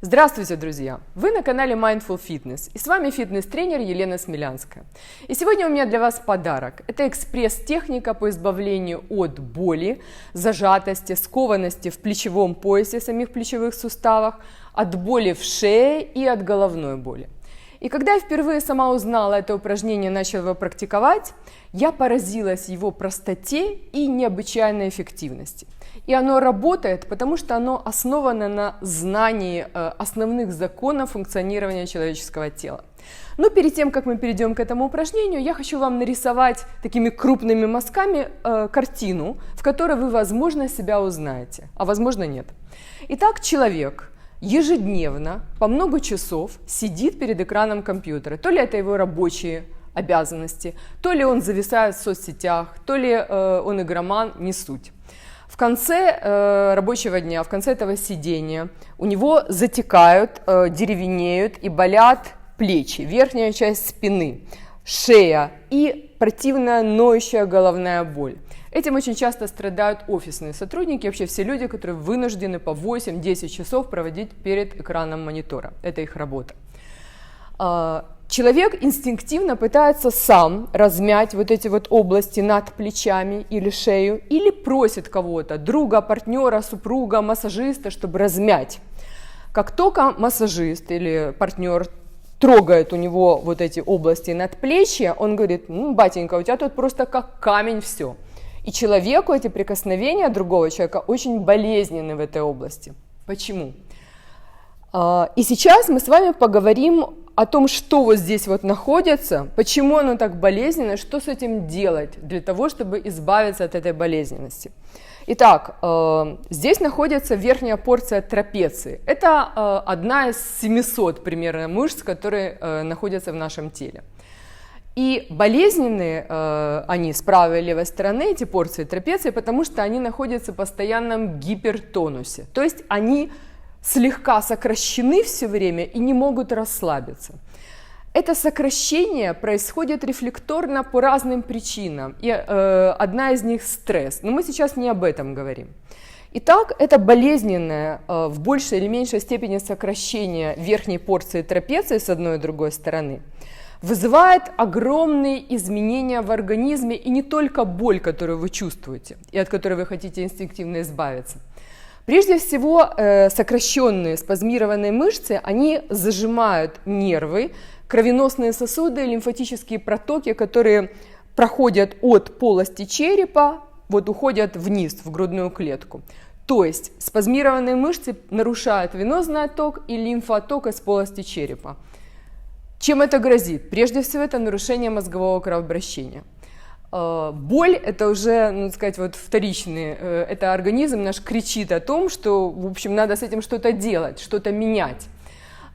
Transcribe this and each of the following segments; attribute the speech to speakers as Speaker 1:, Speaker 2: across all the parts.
Speaker 1: Здравствуйте, друзья! Вы на канале Mindful Fitness, и с вами фитнес-тренер Елена Смелянская. И сегодня у меня для вас подарок. Это экспресс-техника по избавлению от боли, зажатости, скованности в плечевом поясе, самих плечевых суставах, от боли в шее и от головной боли. И когда я впервые сама узнала это упражнение и начала его практиковать, я поразилась его простоте и необычайной эффективности. И оно работает, потому что оно основано на знании основных законов функционирования человеческого тела. Но перед тем, как мы перейдем к этому упражнению, я хочу вам нарисовать такими крупными мазками картину, в которой вы, возможно, себя узнаете, а возможно, нет. Итак, человек ежедневно по много часов сидит перед экраном компьютера. То ли это его рабочие обязанности, то ли он зависает в соцсетях, то ли он игроман, не суть. В конце рабочего дня, в конце этого сидения у него затекают, деревенеют и болят плечи, верхняя часть спины, шея и противная ноющая головная боль. Этим очень часто страдают офисные сотрудники, вообще все люди, которые вынуждены по 8-10 часов проводить перед экраном монитора. Это их работа. Человек инстинктивно пытается сам размять вот эти вот области над плечами или шею, или просит кого-то, друга, партнера, супруга, массажиста, чтобы размять. Как только массажист или партнер трогает у него вот эти области надплечья, он говорит: батенька, у тебя тут просто как камень все. И человеку эти прикосновения другого человека очень болезненны в этой области. Почему? И сейчас мы с вами поговорим о том, что вот здесь вот находится, почему оно так болезненно, что с этим делать для того, чтобы избавиться от этой болезненности. Итак, здесь находится верхняя порция трапеции. Это одна из 700 примерно мышц, которые находятся в нашем теле. И болезненные они с правой и левой стороны, эти порции трапеции, потому что они находятся в постоянном гипертонусе. То есть они слегка сокращены все время и не могут расслабиться. Это сокращение происходит рефлекторно по разным причинам, и одна из них стресс, но мы сейчас не об этом говорим. Итак, это болезненное в большей или меньшей степени сокращение верхней порции трапеции с одной и другой стороны вызывает огромные изменения в организме, и не только боль, которую вы чувствуете и от которой вы хотите инстинктивно избавиться. Прежде всего, сокращенные спазмированные мышцы, они зажимают нервы, кровеносные сосуды, лимфатические протоки, которые проходят от полости черепа, вот уходят вниз, в грудную клетку. То есть спазмированные мышцы нарушают венозный отток и лимфоотток из полости черепа. Чем это грозит? Прежде всего, это нарушение мозгового кровообращения. Боль – это уже, ну, сказать, вот вторичный, это организм наш кричит о том, что, в общем, надо с этим что-то делать, что-то менять.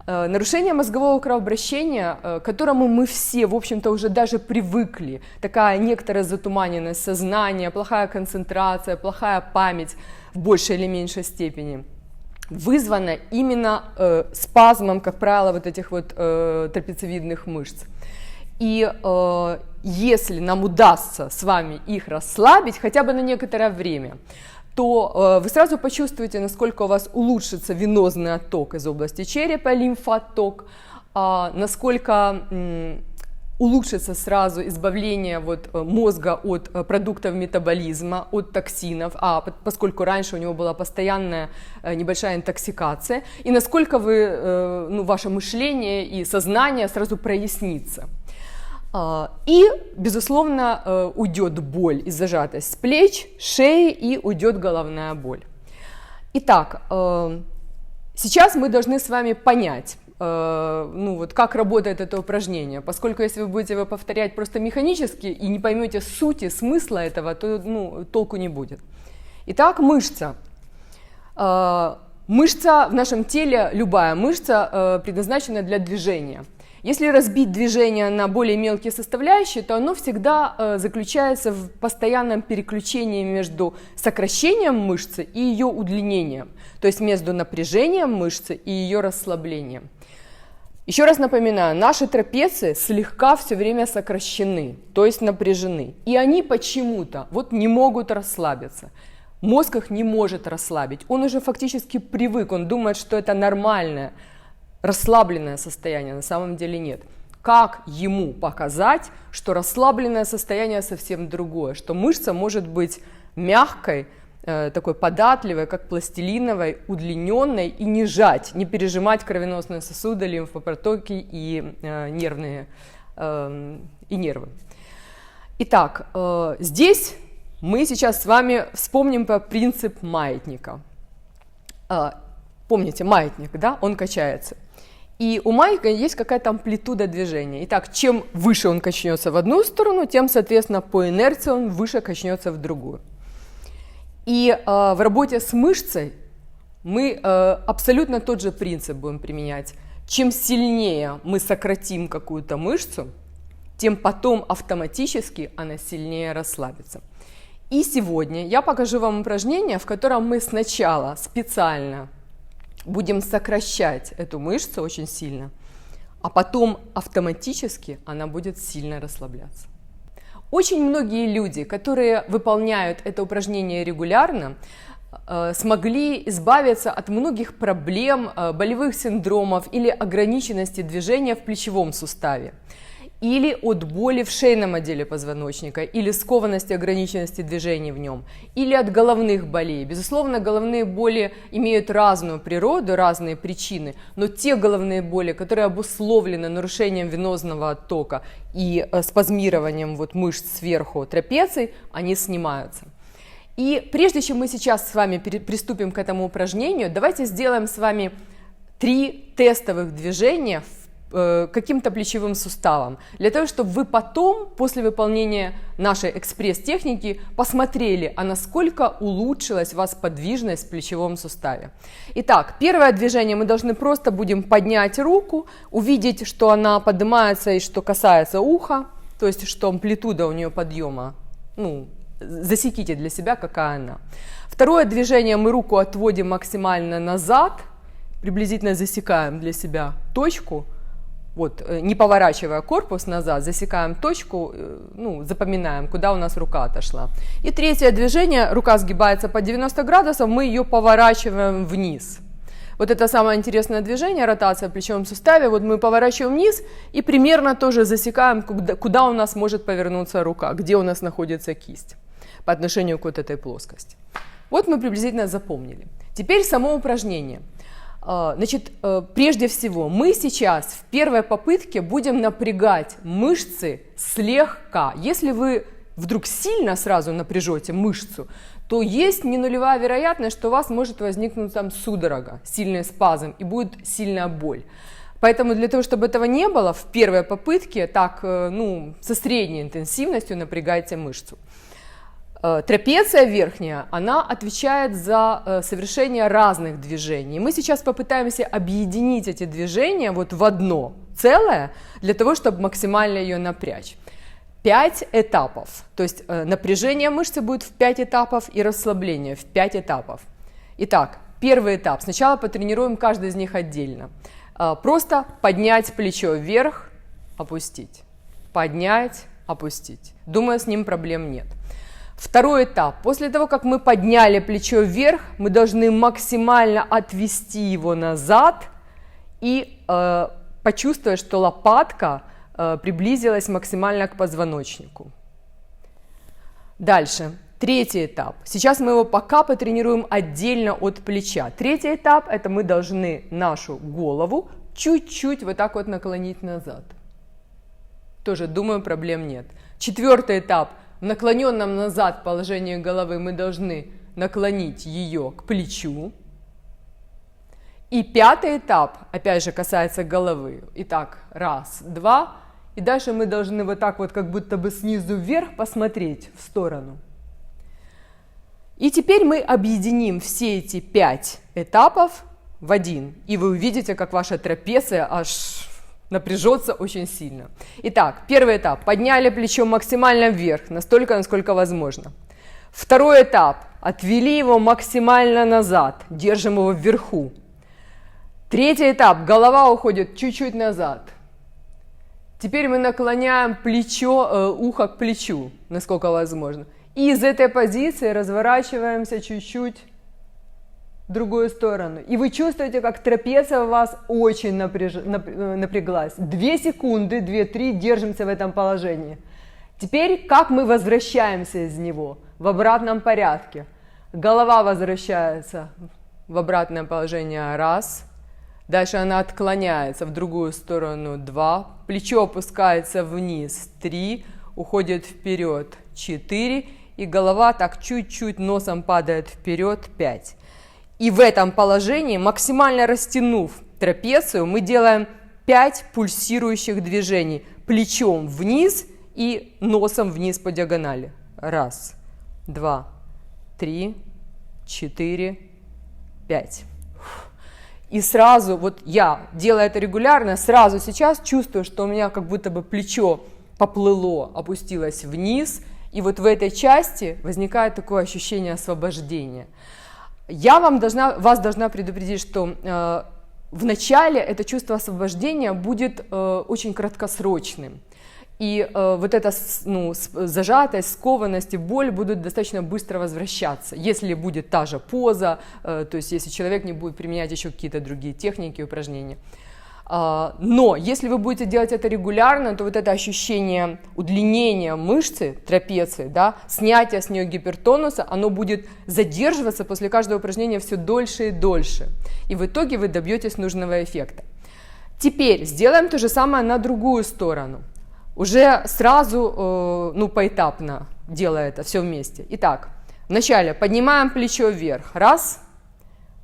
Speaker 1: Нарушение мозгового кровообращения, к которому мы все, в общем-то, уже даже привыкли, такая некоторая затуманенность сознания, плохая концентрация, плохая память в большей или меньшей степени, вызвано именно спазмом, как правило, вот этих вот трапециевидных мышц. И если нам удастся с вами их расслабить хотя бы на некоторое время, то вы сразу почувствуете, насколько у вас улучшится венозный отток из области черепа, лимфоотток, насколько улучшится сразу избавление вот мозга от продуктов метаболизма, от токсинов, поскольку раньше у него была постоянная небольшая интоксикация, и насколько ваше мышление и сознание сразу прояснится. И, безусловно, уйдет боль и зажатость с плеч, шеи, и уйдет головная боль. Итак, сейчас мы должны с вами понять, как работает это упражнение, поскольку если вы будете его повторять просто механически и не поймете сути, смысла этого, то толку не будет. Итак, мышца. Мышца в нашем теле, любая мышца, предназначена для движения. Если разбить движение на более мелкие составляющие, то оно всегда заключается в постоянном переключении между сокращением мышцы и ее удлинением, то есть между напряжением мышцы и ее расслаблением. Еще раз напоминаю, наши трапеции слегка все время сокращены, то есть напряжены, и они почему-то не могут расслабиться. Мозг их не может расслабить. Он уже фактически привык, он думает, что это нормальное, расслабленное состояние. На самом деле нет. Как ему показать, что расслабленное состояние совсем другое, что мышца может быть мягкой, такой податливой, как пластилиновой, удлиненной, и не жать, не пережимать кровеносные сосуды, лимфопротоки и нервы. Итак, здесь мы сейчас с вами вспомним про принцип маятника. Помните, маятник, да, он качается. И у маятника есть какая-то амплитуда движения. Итак, чем выше он качнется в одну сторону, тем, соответственно, по инерции он выше качнется в другую. И в работе с мышцей мы абсолютно тот же принцип будем применять. Чем сильнее мы сократим какую-то мышцу, тем потом автоматически она сильнее расслабится. И сегодня я покажу вам упражнение, в котором мы сначала специально будем сокращать эту мышцу очень сильно, а потом автоматически она будет сильно расслабляться. Очень многие люди, которые выполняют это упражнение регулярно, смогли избавиться от многих проблем, болевых синдромов или ограниченности движения в плечевом суставе, или от боли в шейном отделе позвоночника, или скованности, ограниченности движений в нем, или от головных болей. Безусловно, головные боли имеют разную природу, разные причины, но те головные боли, которые обусловлены нарушением венозного оттока и спазмированием мышц сверху трапеций, они снимаются. И прежде чем мы сейчас с вами приступим к этому упражнению, давайте сделаем с вами 3 тестовых движения каким-то плечевым суставом, для того, чтобы вы потом, после выполнения нашей экспресс-техники, посмотрели, а насколько улучшилась у вас подвижность в плечевом суставе. Итак, первое движение мы должны просто будем поднять руку, увидеть, что она поднимается и что касается уха, то есть, что амплитуда у нее подъема, засеките для себя, какая она. Второе движение, мы руку отводим максимально назад, приблизительно засекаем для себя точку, не поворачивая корпус назад, засекаем точку, запоминаем, куда у нас рука отошла. И третье движение, рука сгибается по 90 градусов, мы ее поворачиваем вниз. Это самое интересное движение, ротация в плечевом суставе. Мы поворачиваем вниз и примерно тоже засекаем, куда у нас может повернуться рука, где у нас находится кисть по отношению к этой плоскости. Мы приблизительно запомнили. Теперь само упражнение. Значит, прежде всего, мы сейчас в первой попытке будем напрягать мышцы слегка. Если вы вдруг сильно сразу напряжете мышцу, то есть не нулевая вероятность, что у вас может возникнуть там судорога, сильный спазм и будет сильная боль. Поэтому для того, чтобы этого не было, в первой попытке со средней интенсивностью напрягайте мышцу. Трапеция верхняя, она отвечает за совершение разных движений. Мы сейчас попытаемся объединить эти движения в одно целое, для того, чтобы максимально ее напрячь. 5 этапов, то есть напряжение мышцы будет в 5 этапов и расслабление в 5 этапов. Итак, первый этап. Сначала потренируем каждый из них отдельно. Просто поднять плечо вверх, опустить. Поднять, опустить. Думаю, с ним проблем нет. Второй этап. После того, как мы подняли плечо вверх, мы должны максимально отвести его назад и почувствовать, что лопатка приблизилась максимально к позвоночнику. Дальше. Третий этап. Сейчас мы его пока потренируем отдельно от плеча. Третий этап – это мы должны нашу голову чуть-чуть наклонить назад. Тоже, думаю, проблем нет. Четвертый этап. В наклоненном назад положении головы мы должны наклонить ее к плечу. И пятый этап, опять же, касается головы. Итак, 1, 2. И дальше мы должны как будто бы снизу вверх посмотреть в сторону. И теперь мы объединим все эти 5 этапов в один. И вы увидите, как ваша трапеция аж напряжется очень сильно. Итак, первый этап. Подняли плечо максимально вверх, настолько, насколько возможно. Второй этап. Отвели его максимально назад, держим его вверху. Третий этап. Голова уходит чуть-чуть назад. Теперь мы наклоняем ухо к плечу, насколько возможно. И из этой позиции разворачиваемся чуть-чуть в другую сторону. И вы чувствуете, как трапеция у вас очень напряглась. 2 секунды, 2-3 держимся в этом положении. Теперь как мы возвращаемся из него? В обратном порядке. Голова возвращается в обратное положение 1. Дальше она отклоняется в другую сторону 2. Плечо опускается вниз 3. Уходит вперед 4. И голова так чуть-чуть носом падает вперед 5. И в этом положении, максимально растянув трапецию, мы делаем 5 пульсирующих движений. Плечом вниз и носом вниз по диагонали. 1, 2, 3, 4, 5. И сразу, вот я, делая это регулярно, сразу сейчас чувствую, что у меня как будто бы плечо поплыло, опустилось вниз. И вот в этой части возникает такое ощущение освобождения. Я вас должна предупредить, что в начале это чувство освобождения будет очень краткосрочным. И вот эта зажатость, скованность и боль будут достаточно быстро возвращаться, если будет та же поза, то есть если человек не будет применять еще какие-то другие техники, упражнения. Но если вы будете делать это регулярно, то вот это ощущение удлинения мышцы, трапеции, да, снятия с нее гипертонуса, оно будет задерживаться после каждого упражнения все дольше и дольше. И в итоге вы добьетесь нужного эффекта. Теперь сделаем то же самое на другую сторону. Уже сразу, поэтапно делая это все вместе. Итак, вначале поднимаем плечо вверх. 1.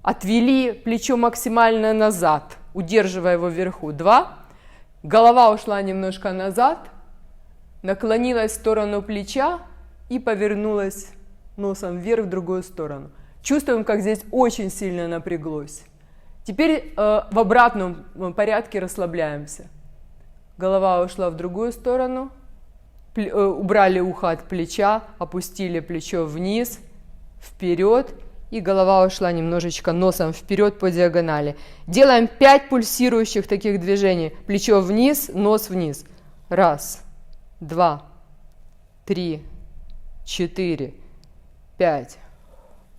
Speaker 1: Отвели плечо максимально назад, удерживая его вверху. 2. Голова ушла немножко назад, наклонилась в сторону плеча и повернулась носом вверх в другую сторону. Чувствуем, как здесь очень сильно напряглось. Теперь в обратном порядке расслабляемся. Голова ушла в другую сторону, убрали ухо от плеча, опустили плечо вниз, вперед, и голова ушла немножечко носом вперед по диагонали. Делаем 5 пульсирующих таких движений. Плечо вниз, нос вниз. 1, 2, 3, 4, 5.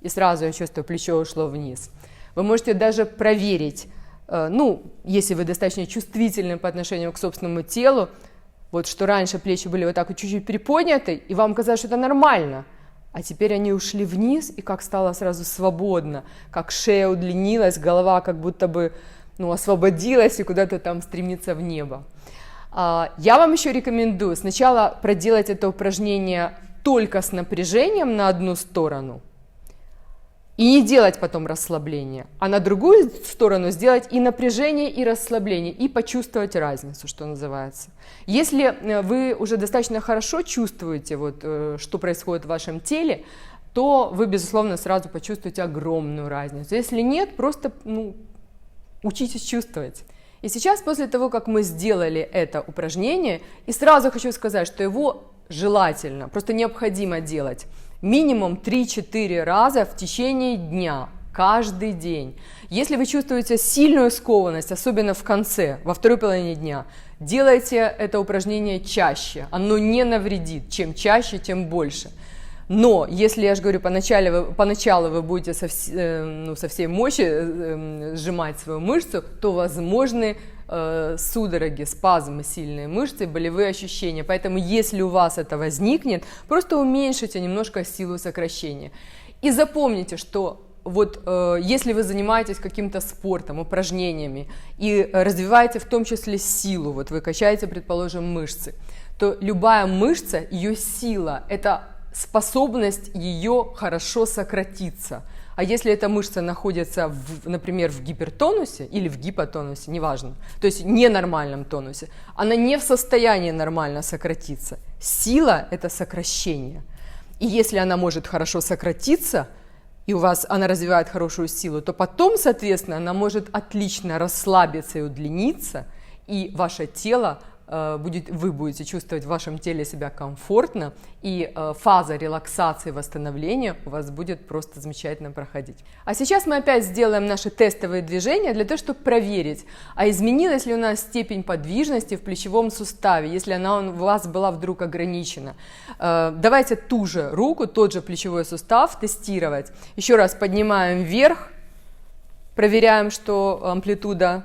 Speaker 1: И сразу я чувствую, плечо ушло вниз. Вы можете даже проверить, если вы достаточно чувствительны по отношению к собственному телу, вот что раньше плечи были вот так вот чуть-чуть приподняты, и вам казалось, что это нормально, а теперь они ушли вниз, и как стало сразу свободно, как шея удлинилась, голова как будто бы освободилась и куда-то там стремится в небо. Я вам еще рекомендую сначала проделать это упражнение только с напряжением на одну сторону, и не делать потом расслабление, а на другую сторону сделать и напряжение, и расслабление, и почувствовать разницу, что называется. Если вы уже достаточно хорошо чувствуете, что происходит в вашем теле, то вы, безусловно, сразу почувствуете огромную разницу. Если нет, просто учитесь чувствовать. И сейчас, после того, как мы сделали это упражнение, и сразу хочу сказать, что его желательно, просто необходимо делать минимум 3-4 раза в течение дня, каждый день. Если вы чувствуете сильную скованность, особенно в конце, во второй половине дня, делайте это упражнение чаще. Оно не навредит. Чем чаще, тем больше. Но если, я же говорю, поначалу вы будете со всей мощи сжимать свою мышцу, то возможны судороги, спазмы сильной мышцы, болевые ощущения. Поэтому, если у вас это возникнет, просто уменьшите немножко силу сокращения. И запомните, что если вы занимаетесь каким-то спортом, упражнениями и развиваете в том числе силу, вы качаете, предположим, мышцы, то любая мышца, ее сила – это способность ее хорошо сократиться. А если эта мышца находится, например, в гипертонусе или в гипотонусе, неважно, то есть в ненормальном тонусе, она не в состоянии нормально сократиться. Сила – это сокращение. И если она может хорошо сократиться, и у вас она развивает хорошую силу, то потом, соответственно, она может отлично расслабиться и удлиниться, и ваше тело вы будете чувствовать в вашем теле себя комфортно, и фаза релаксации, восстановления у вас будет просто замечательно проходить. А сейчас мы опять сделаем наши тестовые движения для того, чтобы проверить, а изменилась ли у нас степень подвижности в плечевом суставе, если она у вас была вдруг ограничена. Давайте ту же руку, тот же плечевой сустав тестировать. Еще раз поднимаем вверх, проверяем, что амплитуда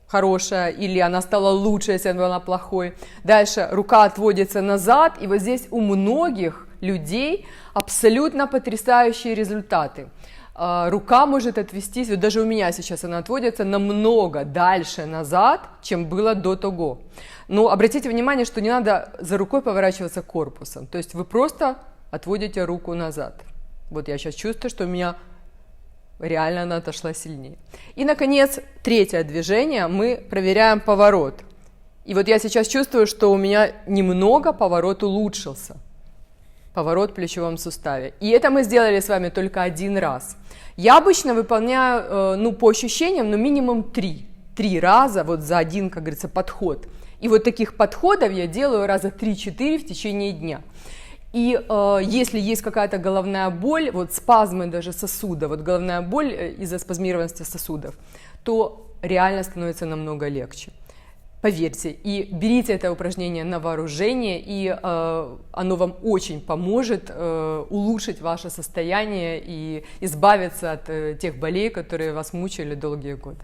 Speaker 1: хорошая, или она стала лучше, если она была плохой. Дальше рука отводится назад, и вот здесь у многих людей абсолютно потрясающие результаты. Рука может отвестись, вот даже у меня сейчас она отводится намного дальше назад, чем было до того. Но обратите внимание, что не надо за рукой поворачиваться корпусом, то есть вы просто отводите руку назад. Вот я сейчас чувствую, что у меня реально она отошла сильнее. И, наконец, третье движение, мы проверяем поворот. И вот я сейчас чувствую, что у меня немного поворот улучшился. Поворот в плечевом суставе. И это мы сделали с вами только один раз. Я обычно выполняю, по ощущениям, минимум 3 раза вот за один, как говорится, подход. И вот таких подходов я делаю раза 3-4 в течение дня. И если есть какая-то головная боль, вот спазмы даже сосуда, вот головная боль из-за спазмированности сосудов, то реально становится намного легче. Поверьте, и берите это упражнение на вооружение, и оно вам очень поможет улучшить ваше состояние и избавиться от тех болей, которые вас мучили долгие годы.